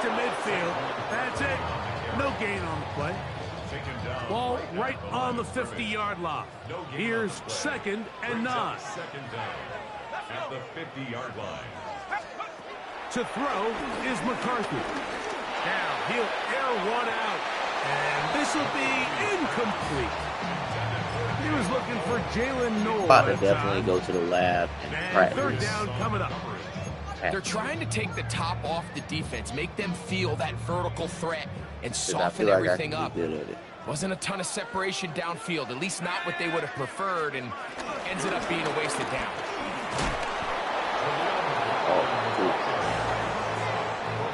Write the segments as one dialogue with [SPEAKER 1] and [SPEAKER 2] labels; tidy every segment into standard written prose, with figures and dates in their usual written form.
[SPEAKER 1] to midfield. That's it. No gain on the play. Ball right on the 50-yard line. Here's 2nd and 9.
[SPEAKER 2] Second down at the 50-yard line.
[SPEAKER 1] To throw is McCarthy. Now he'll air one out. And this will be incomplete. He was looking for Jalen Noel.
[SPEAKER 3] About to definitely go to the lab and practice.
[SPEAKER 1] 3rd down coming up.
[SPEAKER 4] They're trying to take the top off the defense, make them feel that vertical threat, and soften everything up. Wasn't a ton of separation downfield, at least not what they would have preferred, and ended up being a wasted down.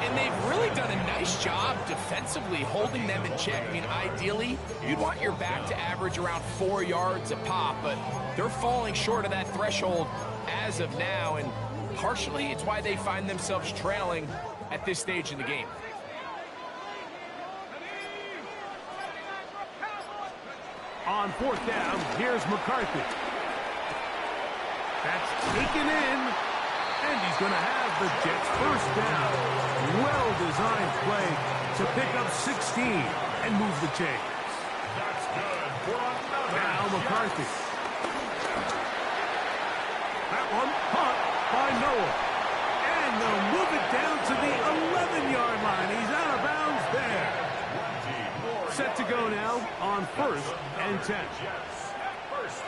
[SPEAKER 4] And they've really done a nice job defensively holding them in check. I mean, ideally, you'd want your back to average around 4 yards a pop, but they're falling short of that threshold as of now, and partially it's why they find themselves trailing at this stage in the game.
[SPEAKER 1] On 4th down, here's McCarthy. That's taken in, and he's going to have the Jets' 1st down. Well-designed play to pick up 16 and move the chains.
[SPEAKER 2] That's good.
[SPEAKER 1] Now McCarthy. That one caught by Noah. And they'll move it down to the 11-yard line. He's out of bounds there. Set to go now on 1st and 10.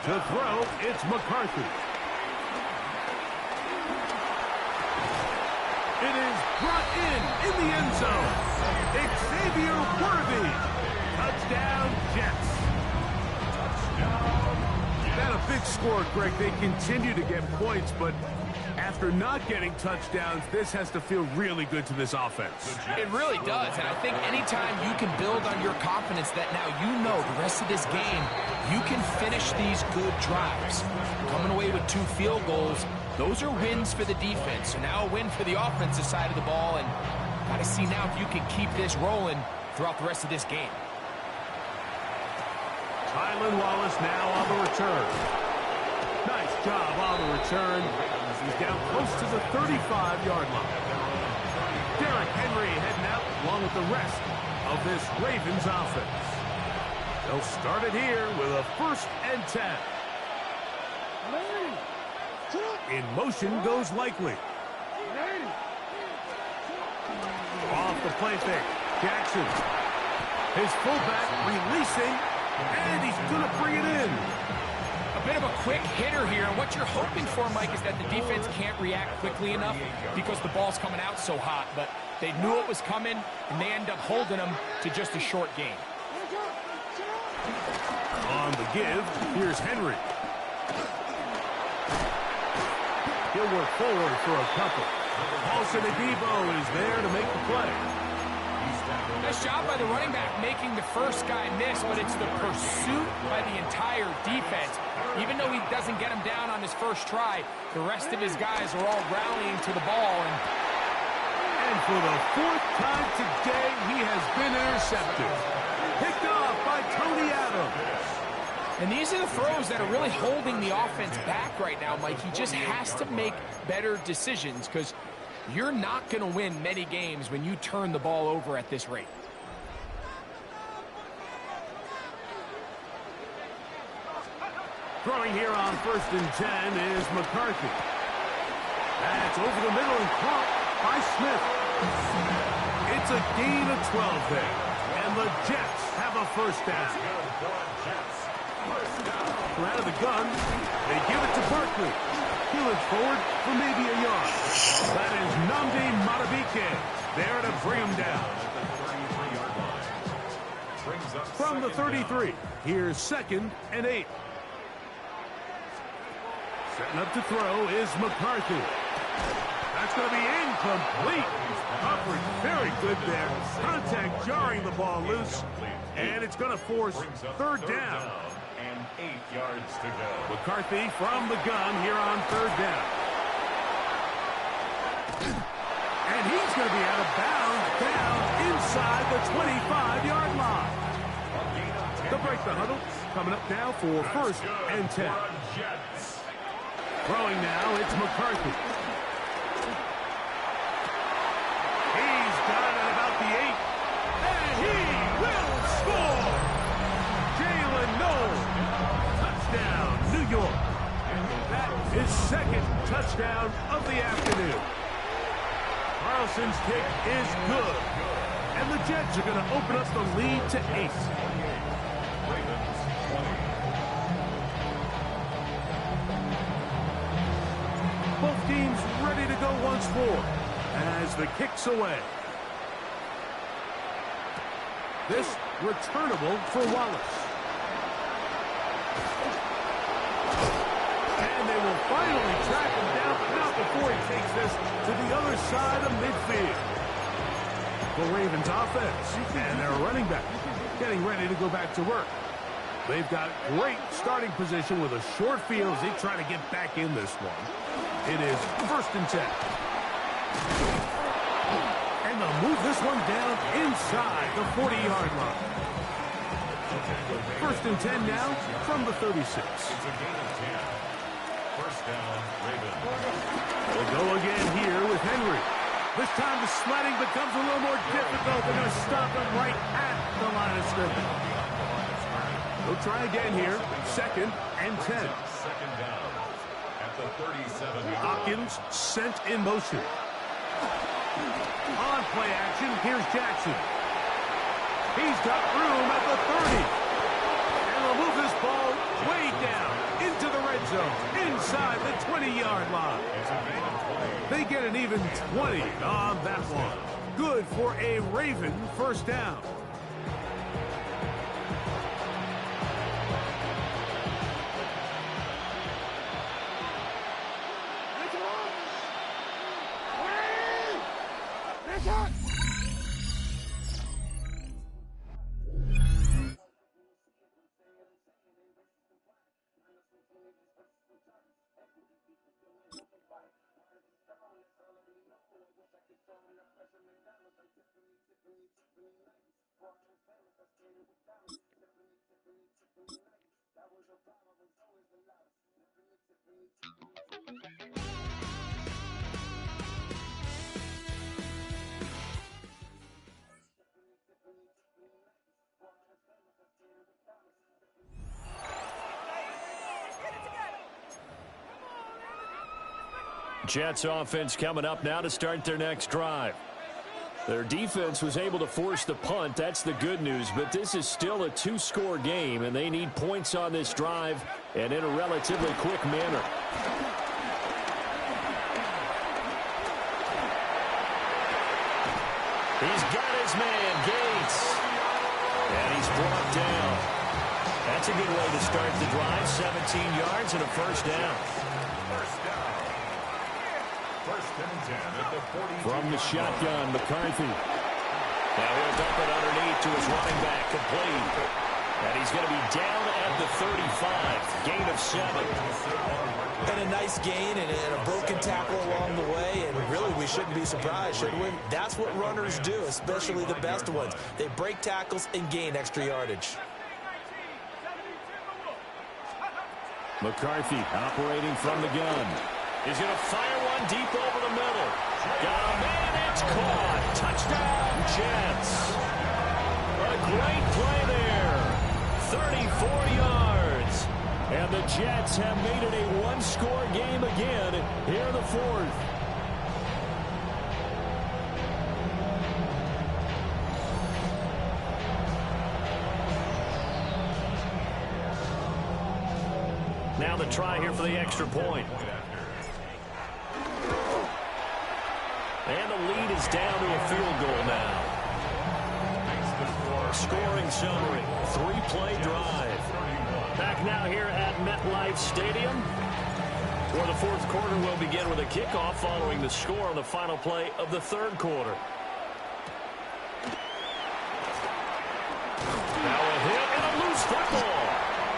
[SPEAKER 1] To throw, it's McCarthy. It is brought in the end zone. Xavier Worthy. Touchdown, Jets. Not a big score, Greg. They continue to get points, but after not getting touchdowns, this has to feel really good to this offense.
[SPEAKER 4] It really does, and I think anytime you can build on your confidence that now you know the rest of this game, you can finish these good drives. Coming away with 2 field goals, those are wins for the defense. So now a win for the offensive side of the ball, and got to see now if you can keep this rolling throughout the rest of this game.
[SPEAKER 1] Tylan Wallace now on the return. Nice job on the return. He's down close to the 35-yard line. Derrick Henry heading out along with the rest of this Ravens offense. They'll start it here with a 1st and 10. In motion goes Likely. Off the play fake. Jackson. His fullback releasing, and he's going to bring it in.
[SPEAKER 4] A bit of a quick hitter here, and what you're hoping for, Mike, is that the defense can't react quickly enough because the ball's coming out so hot, but they knew it was coming, and they end up holding them to just a short gain.
[SPEAKER 1] On the give, here's Henry. He'll work forward for a couple. Paulson Adebo is there to make the play.
[SPEAKER 4] Nice job by the running back making the first guy miss, but it's the pursuit by the entire defense. Even though he doesn't get him down on his first try, the rest of his guys are all rallying to the ball.
[SPEAKER 1] And for the 4th time today, he has been intercepted. Picked off by Tony Adams.
[SPEAKER 4] And these are the throws that are really holding the offense back right now, Mike. He just has to make better decisions because you're not going to win many games when you turn the ball over at this rate.
[SPEAKER 1] Throwing here on 1st and 10 is McCarthy. That's over the middle and caught by Smith. It's a gain of 12 there. And the Jets have a 1st down. We're out of the gun. They give it to Barkley. Peeling forward for maybe a yard. That is Nnamdi Madubuike there to bring him down. From the 33, here's 2nd and 8. Setting up to throw is McCarthy. That's going to be incomplete. Coverage very good there. Contact jarring the ball loose. And it's going to force 3rd down.
[SPEAKER 2] And 8 yards to go.
[SPEAKER 1] McCarthy from the gun here on 3rd down. And he's going to be out of bounds down inside the 25-yard line. They'll break the huddle. Coming up now for 1st and 10. Throwing now, it's McCarthy. He's got it at about York. That is second touchdown of the afternoon. Carlson's kick is good. And the Jets are going to open up the lead to 8. Both teams ready to go once more as the kick's away. This returnable for Wallace. And they will finally track him down, but not before he takes this to the other side of midfield. The Ravens offense and their running back getting ready to go back to work. They've got great starting position with a short field as they try to get back in this one. It is 1st and 10. And they'll move this one down inside the 40-yard line. 1st and 10 now from the 36.
[SPEAKER 2] It's a gain of 10. First down, Ravens.
[SPEAKER 1] They'll go again here with Henry. This time the sledding becomes a little more difficult. They're going to stop him right at the line of scrimmage. They'll try again here. 2nd and 10.
[SPEAKER 2] Second down at the 37.
[SPEAKER 1] Hopkins sent in motion. On play action, here's Jackson. He's got room at the 30. And they'll move this ball way down into the red zone, inside the 20-yard line. They get an even 20 on that one. Good for a Raven first down.
[SPEAKER 5] Jets offense coming up now to start their next drive. Their defense was able to force the punt. That's the good news. But this is still a 2-score game, and they need points on this drive and in a relatively quick manner. He's got his man, Gates. And he's brought down. That's a good way to start the drive. 17 yards and a first down. From the shotgun, McCarthy. Now he'll dump it underneath to his running back, complete. And he's going to be down at the 35. Gain of 7.
[SPEAKER 4] And a nice gain and a broken tackle along the way. And really, we shouldn't be surprised, should we? That's what runners do, especially the best ones. They break tackles and gain extra yardage.
[SPEAKER 5] McCarthy operating from the gun. He's going to fire one deep over the middle. Got a man, it's caught. Touchdown, Jets. A great play there. 34 yards. And the Jets have made it a one-score game again here in the 4th. Now the try here for the extra point. And the lead is down to a field goal now. Scoring summary, 3-play drive. Back now here at MetLife Stadium, where the 4th quarter will begin with a kickoff following the score on the final play of the 3rd quarter. Now a hit and a loose football.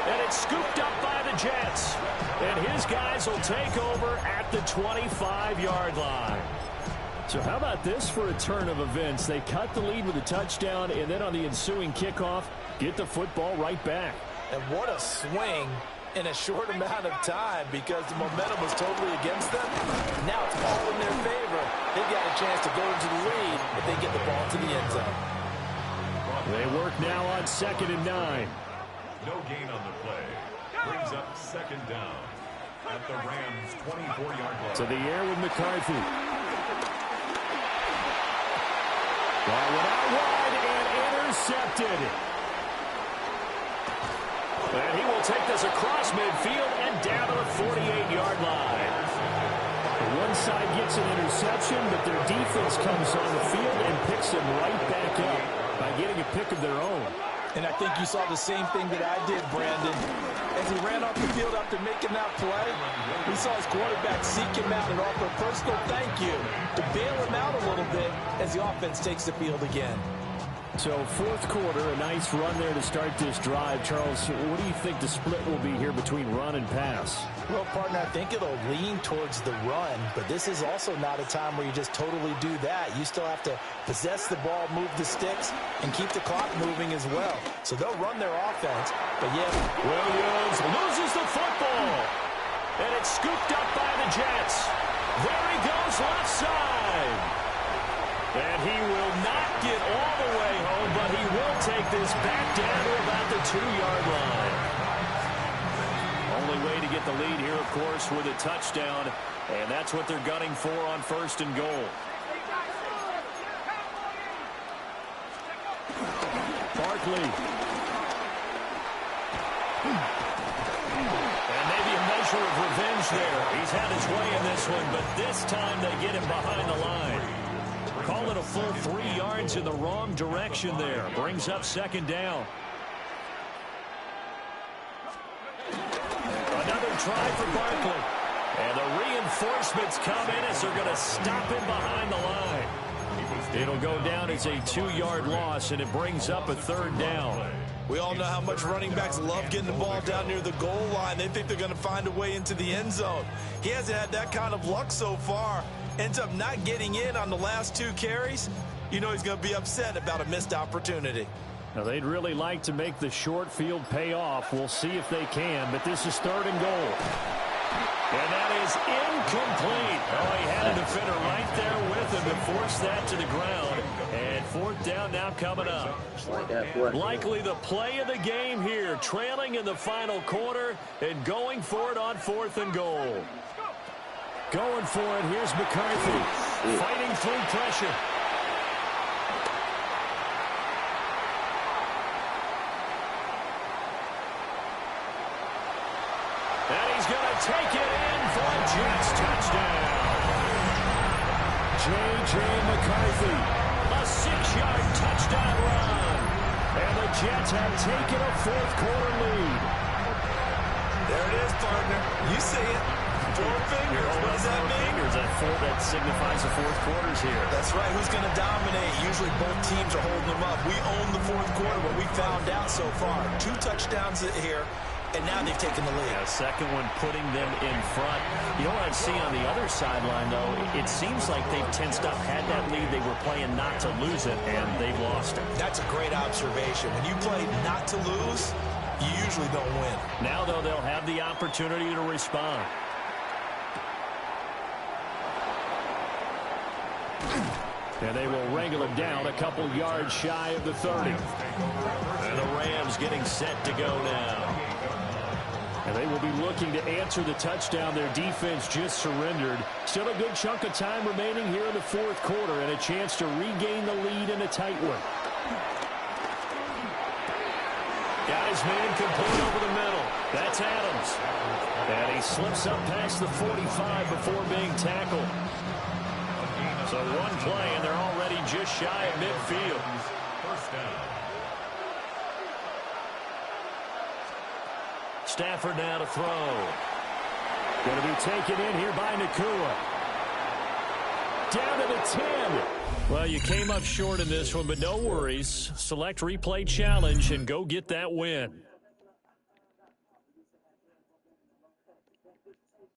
[SPEAKER 5] And it's scooped up by the Jets. And his guys will take over at the 25-yard line. So how about this for a turn of events? They cut the lead with a touchdown, and then on the ensuing kickoff, get the football right back.
[SPEAKER 4] And what a swing in a short amount of time, because the momentum was totally against them. Now it's all in their favor. They've got a chance to go into the lead if they get the ball to the end zone.
[SPEAKER 5] They work now on 2nd and 9.
[SPEAKER 2] No gain on the play. Brings up second down at the Rams' 24-yard line.
[SPEAKER 5] To the air with McCarthy. Ball went out wide and intercepted. And he will take this across midfield and down to the 48-yard line. One side gets an interception, but their defense comes on the field and picks them right back up by getting a pick of their own.
[SPEAKER 4] And I think you saw the same thing that I did, Brandon. As he ran off the field after making that play, he saw his quarterback seek him out and offer a personal thank you to bail him out a little bit as the offense takes the field again.
[SPEAKER 5] So fourth quarter, a nice run there to start this drive. Charles, what do you think the split will be here between run and pass?
[SPEAKER 6] Well, partner, I think it'll lean towards the run, but this is also not a time where you just totally do that. You still have to possess the ball, move the sticks, and keep the clock moving as well. So they'll run their offense, but yeah.
[SPEAKER 5] Williams loses the football, and it's scooped up by the Jets. There he goes left side. And he will not get all the way home, but he will take this back down to about the 2-yard line. Only way to get the lead here, of course, with a touchdown, and that's what they're gunning for on first and goal. Barkley. And maybe a measure of revenge there. He's had his way in this one, but this time they get him behind the line. Call it a full 3 yards in the wrong direction there. Brings up second down. Another try for Barkley. And the reinforcements come in as they're going to stop him behind the line. It'll go down as a 2-yard loss, and it brings up a third down.
[SPEAKER 6] We all know how much running backs love getting the ball down near the goal line. They think they're going to find a way into the end zone. He hasn't had that kind of luck so far. Ends up not getting in on the last 2 carries. You know he's going to be upset about a missed opportunity.
[SPEAKER 5] Now, they'd really like to make the short field pay off. We'll see if they can, but this is third and goal. And that is incomplete. Oh, he had a defender right there with him to force that to the ground. And fourth down now coming up. Likely the play of the game here, trailing in the final quarter and going for it on fourth and goal. Going for it, here's McCarthy, fighting through pressure. And he's going to take it in for a Jets touchdown. J.J. McCarthy, a 6-yard touchdown run. And the Jets have taken a fourth quarter lead.
[SPEAKER 6] There it is, partner. You see it. 4 fingers. What does that mean?
[SPEAKER 5] Fingers. That signifies the fourth quarter's here.
[SPEAKER 6] That's right. Who's going to dominate? Usually both teams are holding them up. We own the fourth quarter, but we found out so far. 2 touchdowns here, and now they've taken the lead.
[SPEAKER 5] Yeah, second one putting them in front. You know what I've seen on the other sideline, though? It seems like they've tensed up, had that lead. They were playing not to lose it, and they've lost it.
[SPEAKER 6] That's a great observation. When you play not to lose, you usually don't win.
[SPEAKER 5] Now, though, they'll have the opportunity to respond. And they will wrangle it down a couple yards shy of the 30. And the Rams getting set to go now. And they will be looking to answer the touchdown their defense just surrendered. Still a good chunk of time remaining here in the fourth quarter and a chance to regain the lead in a tight one. Got his man complete over the middle. That's Adams. And he slips up past the 45 before being tackled. So one play, and they're already just shy of midfield.
[SPEAKER 2] First down.
[SPEAKER 5] Stafford now to throw. Going to be taken in here by Nakua. Down to the 10. Well, you came up short in this one, but no worries. Select replay challenge and go get that win.